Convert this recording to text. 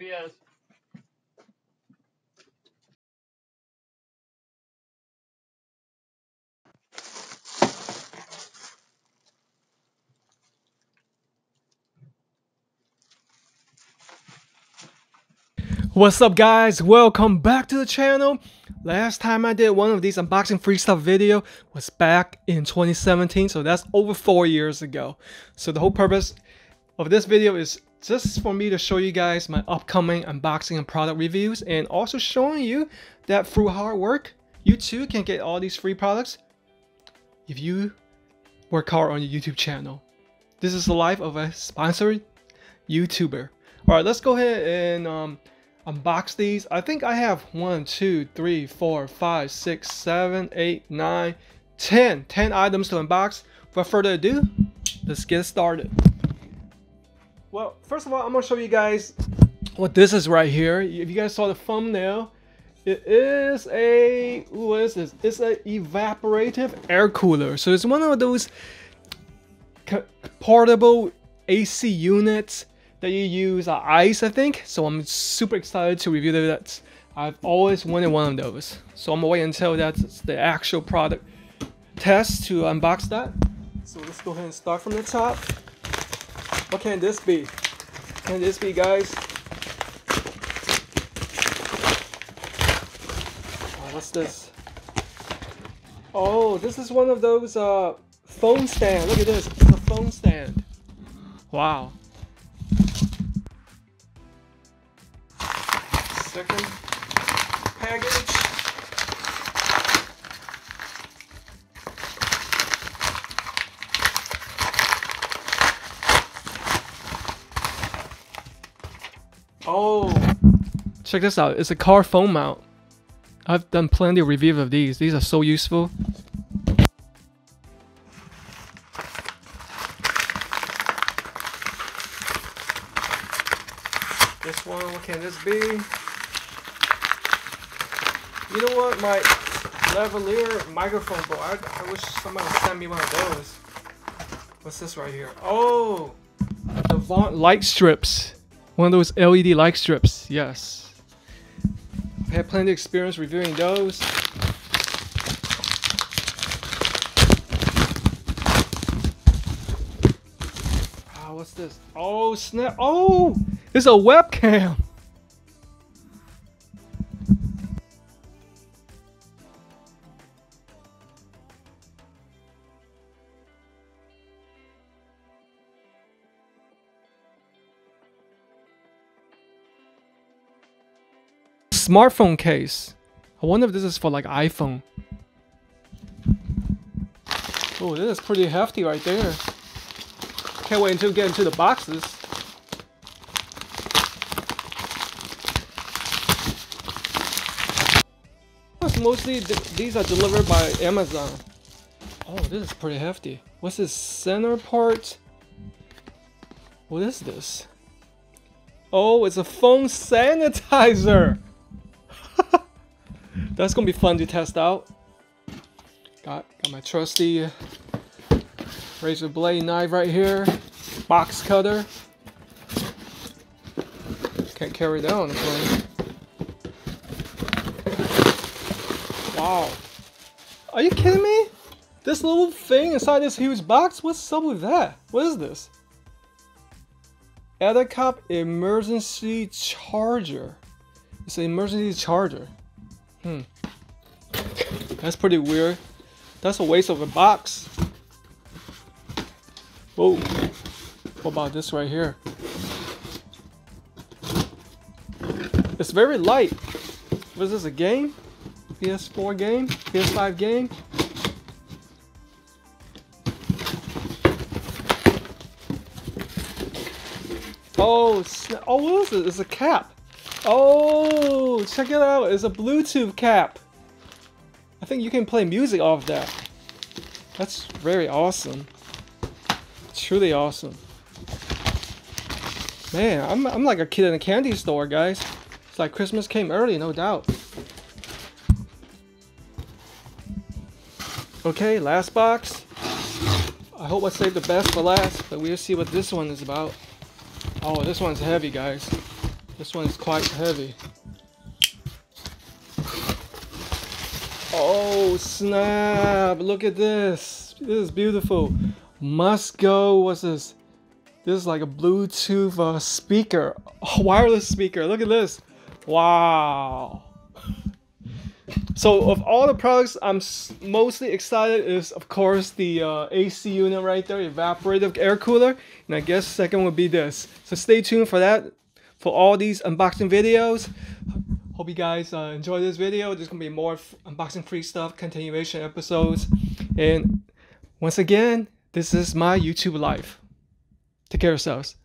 PS. What's up guys, welcome back to the channel. Last time I did one of these unboxing free stuff video was back in 2017, so that's over 4 years ago. So the whole purpose of this video is just for me to show you guys my upcoming unboxing and product reviews, and also showing you that through hard work you too can get all these free products if you work hard on your YouTube channel. This is the life of a sponsored YouTuber. Alright, let's go ahead and unbox these. I think I have 1, 2, 3, 4, 5, 6, 7, 8, 9, 10 items to unbox. Without further ado, let's get started. Well, first of all, I'm gonna show you guys what this is right here. If you guys saw the thumbnail, it is a, what is this? It's an evaporative air cooler. So it's one of those portable AC units that you use ice, I think. So I'm super excited to review that. I've always wanted one of those. So I'm gonna wait until that's the actual product test to unbox that. So let's go ahead and start from the top. What can this be? What can this be, guys? Oh, what's this? Oh, this is one of those phone stand. Look at this. It's a phone stand. Wow. Second package. Oh, check this out. It's a car phone mount. I've done plenty of reviews of these. These are so useful. This one, what can this be? You know what, my lavalier microphone bowl. I wish somebody would send me one of those. What's this right here? Oh, the Vaunt light strips. One of those LED light strips. Yes. I've had plenty of experience reviewing those. What's this? Oh, snap. Oh, it's a webcam. Smartphone case. I wonder if this is for like iPhone. Oh, this is pretty hefty right there. Can't wait until we get into the boxes. Mostly these are delivered by Amazon. Oh, this is pretty hefty. What's this center part? What is this? Oh, it's a phone sanitizer. That's gonna be fun to test out. Got my trusty razor blade knife right here. Box cutter. Can't carry that on the plane. Wow. Are you kidding me? This little thing inside this huge box? What's up with that? What is this? Entropy emergency charger. It's an emergency charger. That's pretty weird. That's a waste of a box. Whoa. What about this right here? It's very light. What is this, a game? PS4 game? PS5 game? Oh, oh, what is it? It's a cap. Oh, check it out. It's a Bluetooth cap. I think you can play music off that. That's very awesome. Truly awesome. Man, I'm like a kid in a candy store, guys. It's like Christmas came early, no doubt. Okay, last box. I hope I saved the best for last, but we'll see what this one is about. Oh, this one's heavy, guys. This one is quite heavy. Oh snap! Look at this. This is beautiful. Must go. What's this? This is like a Bluetooth speaker, a wireless speaker. Look at this. Wow. So of all the products, I'm mostly excited is of course the AC unit right there, evaporative air cooler, and I guess second would be this. So stay tuned for that, for all these unboxing videos. Hope you guys enjoy this video. There's gonna be more unboxing free stuff, continuation episodes, and once again, this is my YouTube life. Take care of yourselves.